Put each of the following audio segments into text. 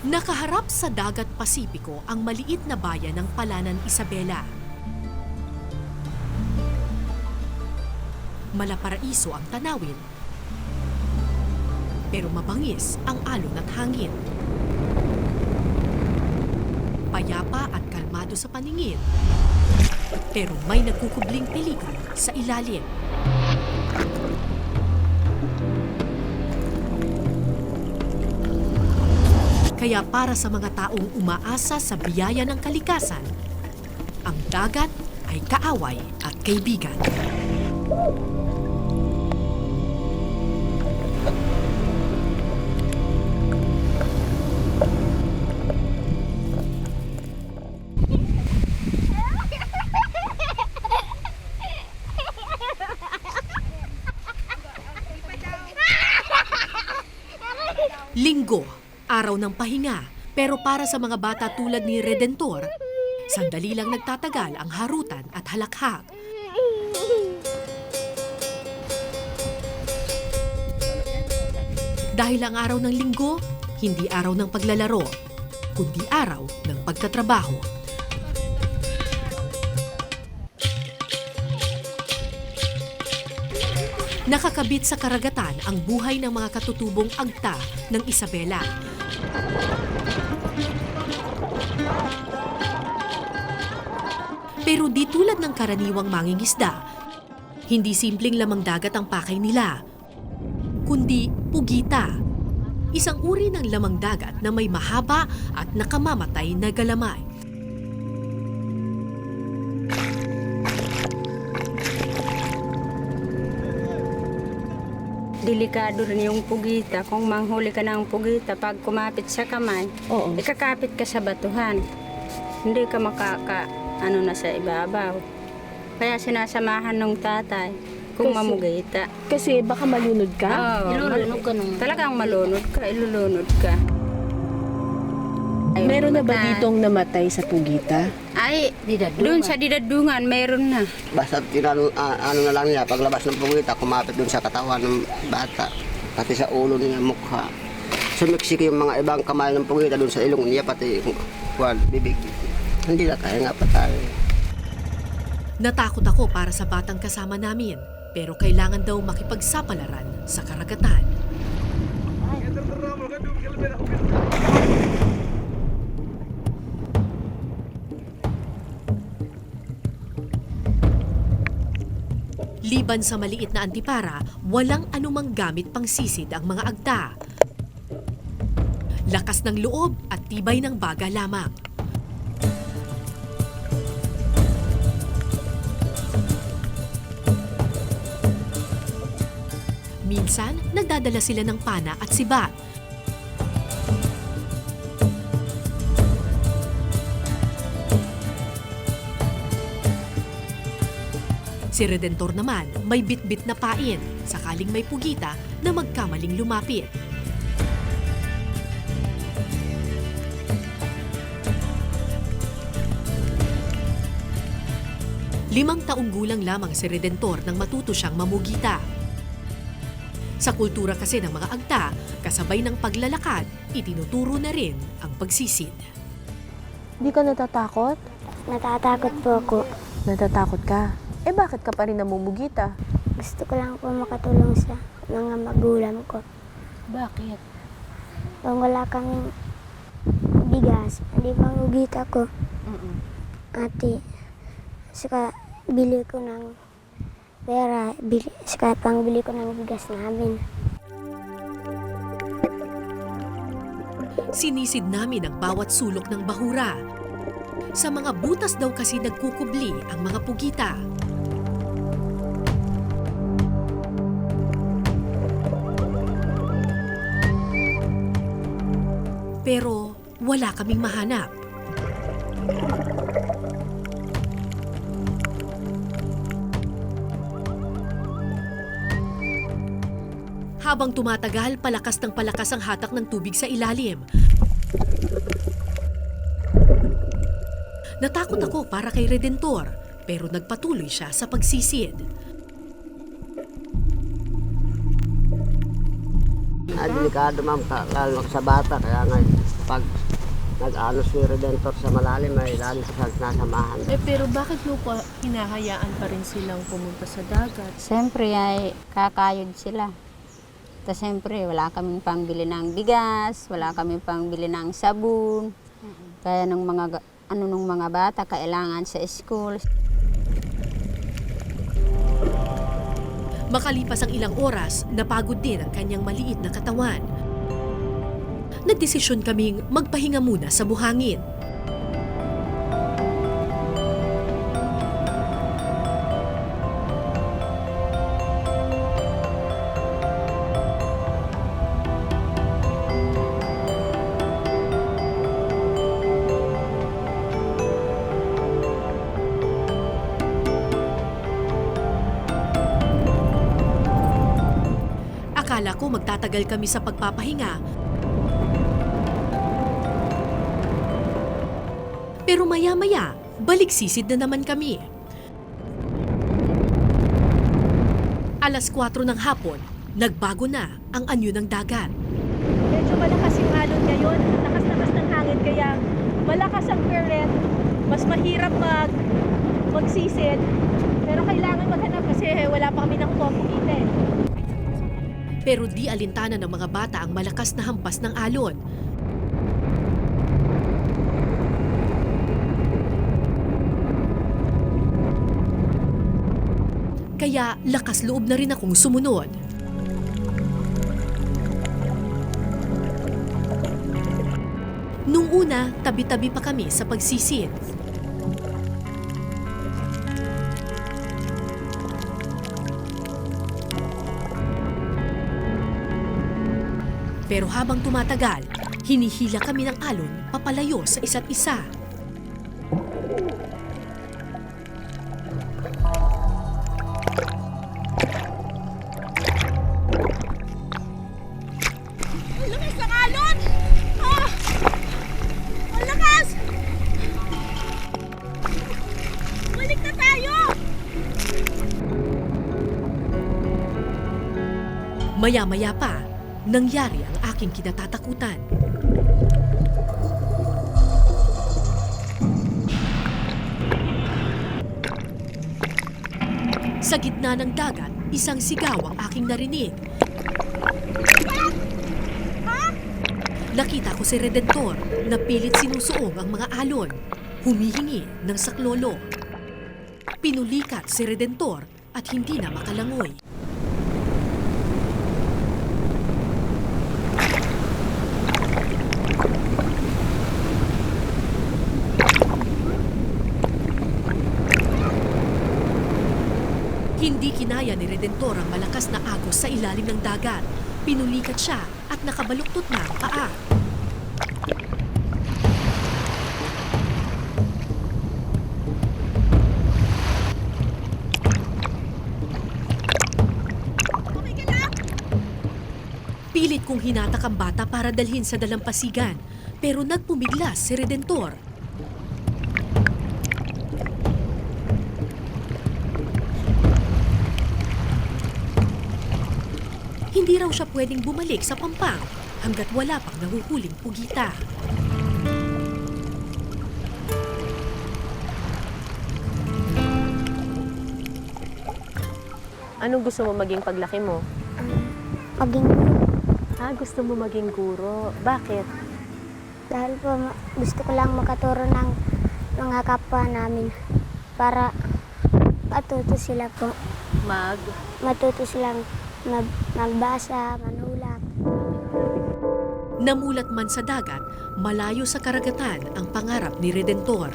Nakaharap sa dagat Pasipiko ang maliit na bayan ng Palanan, Isabela. Malaparaiso ang tanawin, pero mabangis ang alon at hangin. Payapa at kalmado sa paningin, pero may nagkukubling peligro sa ilalim. Kaya para sa mga taong umaasa sa biyaya ng kalikasan, ang dagat ay kaaway at kaibigan. Linggo, araw ng pahinga, pero para sa mga bata tulad ni Redentor, sandali lang nagtatagal ang harutan at halakhak. Dahil ang araw ng linggo, hindi araw ng paglalaro, kundi araw ng pagtatrabaho. Nakakabit sa karagatan ang buhay ng mga katutubong agta ng Isabela. Pero di tulad ng karaniwang mangingisda, hindi simpleng lamang dagat ang pakay nila, kundi pugita. Isang uri ng lamang dagat na may mahaba at nakamamatay na galamay. Delikado rin yung pugita. Kung manghuli ka ng pugita, pag kumapit sa kamay, ikakapit ka sa batuhan. Hindi ka na sa ibabaw. Kaya sinasamahan ng tatay kung mamugita. Kasi baka malunod ka? Ilulunod ka nung. Talagang malunod ka, ilulunod ka. Ay, Meron na ba matay. ditong namatay sa pugita? Ay, doon sa didadungan, meron na. Basta ano na lang niya, paglabas ng pugita, kumapit dun sa katawan ng bata, pati sa ulo niya, mukha. Sumiksik yung mga ibang kamay ng pugita dun sa ilong niya, pati bibig. Hindi na kaya nga patay. Natakot ako para sa batang kasama namin, pero kailangan daw makipagsapalaran sa karagatan. Liban sa maliit na antipara, walang anumang gamit pang sisid ang mga agta. Lakas ng loob at tibay ng baga lamang. Minsan, nagdadala sila ng pana at sibat. Si Redentor naman may bitbit na pain sakaling may pugita na magkamaling lumapit. Limang taong gulang lamang si Redentor nang matuto siyang mamugita. Sa kultura kasi ng mga agta, kasabay ng paglalakad, itinuturo na rin ang pagsisid. Di ka natatakot? Natatakot po ako. Natatakot ka? Eh bakit ka pa rin namumugita? Gusto ko lang po makatulong sa mga magulang ko. Bakit? Kung wala kaming bigas, hindi mangugita ko. Ate, saka bili ko ng pera, saka pangbili ko ng bigas namin. Sinisid namin ang bawat sulok ng bahura. Sa mga butas daw kasi nagkukubli ang mga pugita. Pero wala kaming mahanap. Habang tumatagal, palakas ng palakas ang hatak ng tubig sa ilalim. Natakot ako para kay Redentor, pero nagpatuloy siya sa pagsisid. delikado ma'am, lalo sa bata. Kaya nga, pag nag-ano si Redentor sa malalim, ay lalo sa nasamahan. Pero bakit mo pa hinahayaan pa rin silang pumunta sa dagat? Siyempre ay kakayod sila. Tapos siyempre wala kaming pangbili ng bigas, wala kaming pangbili ng sabon. Kaya nung mga bata kailangan sa school. Makalipas ang ilang oras, napagod din ang kanyang maliit na katawan. Nagdesisyon kaming magpahinga muna sa buhangin. Akala ko magtatagal kami sa pagpapahinga. Pero maya-maya, balik-sisid na naman kami. Alas 4 ng hapon, nagbago na ang anyo ng dagat. Medyo malakas yung alon ngayon. Lakas-lakas ng hangin kaya malakas ang current. Mas mahirap magsisid. Pero kailangan maghanap kasi wala pa kami ng pumukita eh. Pero di alintana ng mga bata ang malakas na hampas ng alon. Kaya lakas loob na rin akong sumunod. Nung una, tabi-tabi pa kami sa pagsisid. Pero habang tumatagal, hinihila kami ng alon papalayo sa isa't isa. Lakas ng alon! Ah! Ang lakas! Balik na tayo! Maya-maya pa, nangyari ang aking kinatatakutan. Sa gitna ng dagat, isang sigaw ang aking narinig. Nakita ko si Redentor na pilit sinusuong ang mga alon, humihingi ng saklolo. Pinulikat si Redentor at hindi na makalangoy. Hindi kinaya ni Redentor ang malakas na agos sa ilalim ng dagat. Pinulikat siya at nakabaluktot na ang paa. Pilit kong hinatak ang bata para dalhin sa dalampasigan, pero nagpumiglas si Redentor. Hindi raw siya pwedeng bumalik sa Pampang hanggat wala pang nahuhuling pugita. Anong gusto mo maging paglaki mo? Maging Gusto mo maging guro. Bakit? dahil po gusto ko lang makaturo ng mga kapwa namin para matuto sila po. Matuto silang magbasa, manulat. Namulat man sa dagat, malayo sa karagatan ang pangarap ni Redentor.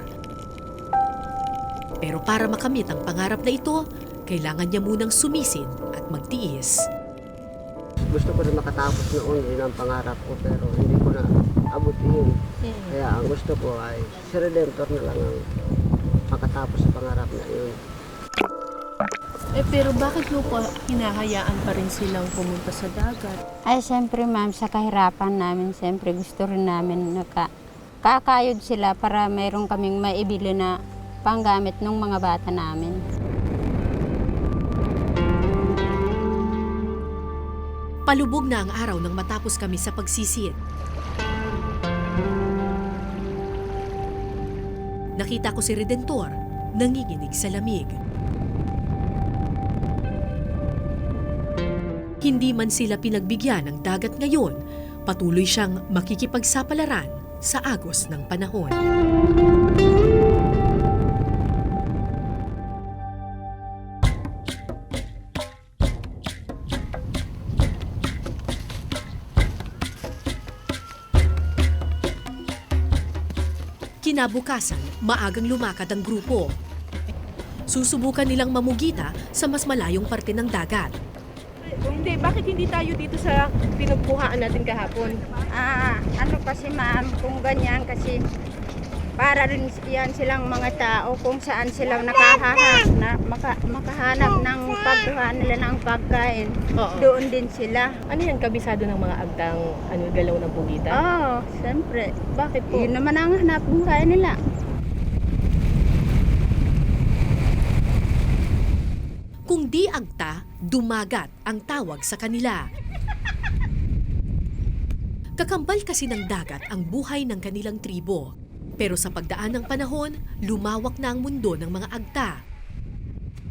Pero para makamit ang pangarap na ito, kailangan niya munang sumisid at magtiis. Gusto ko na makatapos noon, yun ang pangarap ko, pero hindi ko na abot yun. Kaya ang gusto ko ay si Redentor na lang ang makatapos sa pangarap na yun. Pero bakit mo pa hinahayaan pa rin silang pumunta sa dagat? Ay siyempre ma'am, sa kahirapan namin, siyempre gusto rin namin kakayod sila para mayroon kaming maibili na panggamit ng mga bata namin. Palubog na ang araw nang matapos kami sa pagsisid. Nakita ko si Redentor, nanginginig sa lamig. Hindi man sila pinagbigyan ng dagat ngayon, patuloy siyang makikipagsapalaran sa agos ng panahon. Kinabukasan, maagang lumakad ang grupo. Susubukan nilang mamugita sa mas malayong parte ng dagat. Hindi, bakit hindi tayo dito sa pinagkuhaan natin kahapon? Ano kasi ma'am, kung ganyan kasi para rin yan silang mga tao kung saan sila makahanap ng pagkuha nila ng pagkain. Oo. Doon din sila. Ano yan, kabisado ng mga agtang galaw ng pugita? Oo, siyempre. Bakit po? Yun naman ang hanap buhay nila. Kung di agta, dumagat ang tawag sa kanila. Kakambal kasi ng dagat ang buhay ng kanilang tribo. Pero sa pagdaan ng panahon, lumawak na ang mundo ng mga agta.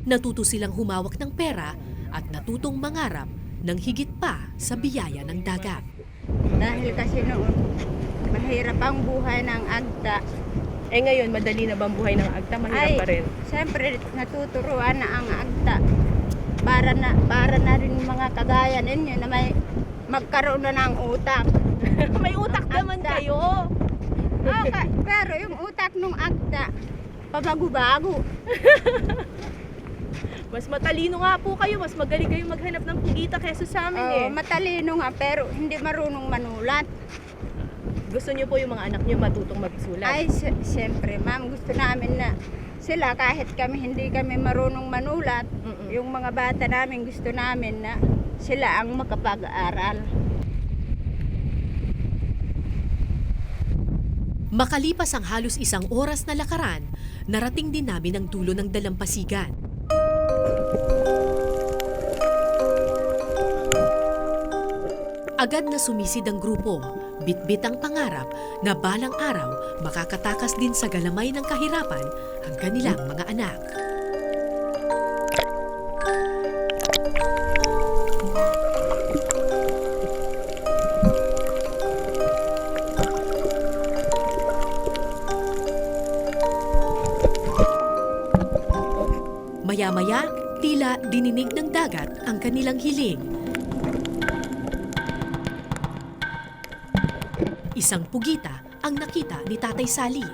Natuto silang humawak ng pera at natutong mangarap ng higit pa sa biyaya ng dagat. Dahil kasi noon, mahirap ang buhay ng agta. Eh ngayon, madali na ba ang buhay ng agta? Mahirap pa rin. Siyempre, natuturuan na ang agta. Para na rin mga kagaya ninyo na may magkaroon na ng utak. May utak naman Agta. kayo. Okay, pero yung utak ng agta, pabago-bago. Mas matalino nga po kayo. Mas magaling kayo maghanap ng pugita kaysa sa amin eh. Matalino nga, pero hindi marunong manulat. Gusto niyo po yung mga anak niyo matutong magsulat? Ay, siyempre, ma'am, gusto namin na sila, kahit kami hindi kami marunong manulat, yung mga bata namin gusto namin na sila ang makapag-aral. Makalipas ang halos 1 oras na lakaran, narating din namin ang dulo ng dalampasigan. Agad na sumisid ang grupo, bitbit ang pangarap na balang araw makakatakas din sa galamay ng kahirapan ang kanilang mga anak. Maya-maya, tila dininig ng dagat ang kanilang hiling. Isang pugita ang nakita ni Tatay Sally.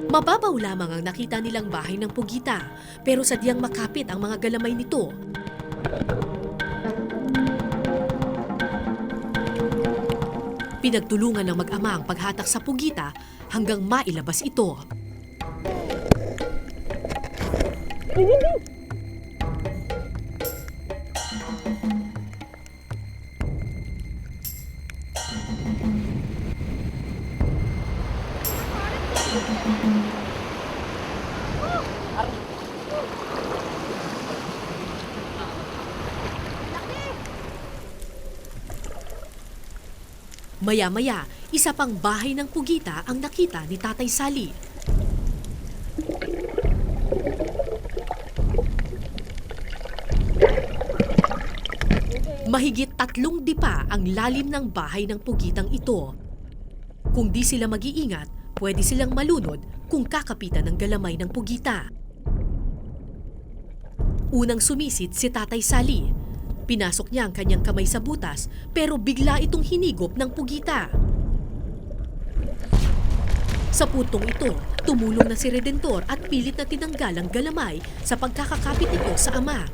Mababaw lamang ang nakita nilang bahay ng pugita, pero sadyang makapit ang mga galamay nito. Pinagtulungan ng mag-ama ang paghatak sa pugita hanggang mailabas ito. Maya-maya, isa pang bahay ng pugita ang nakita ni Tatay Sally. Mahigit 3 dipa ang lalim ng bahay ng pugitang ito. Kung di sila mag-iingat, pwede silang malunod kung kakapitan ng galamay ng pugita. Unang sumisid si Tatay Sally. Pinasok niya ang kanyang kamay sa butas pero bigla itong hinigop ng pugita. Sa puntong ito, tumulong na si Redentor at pilit na tinanggal ang galamay sa pagkakakapit nito sa ama.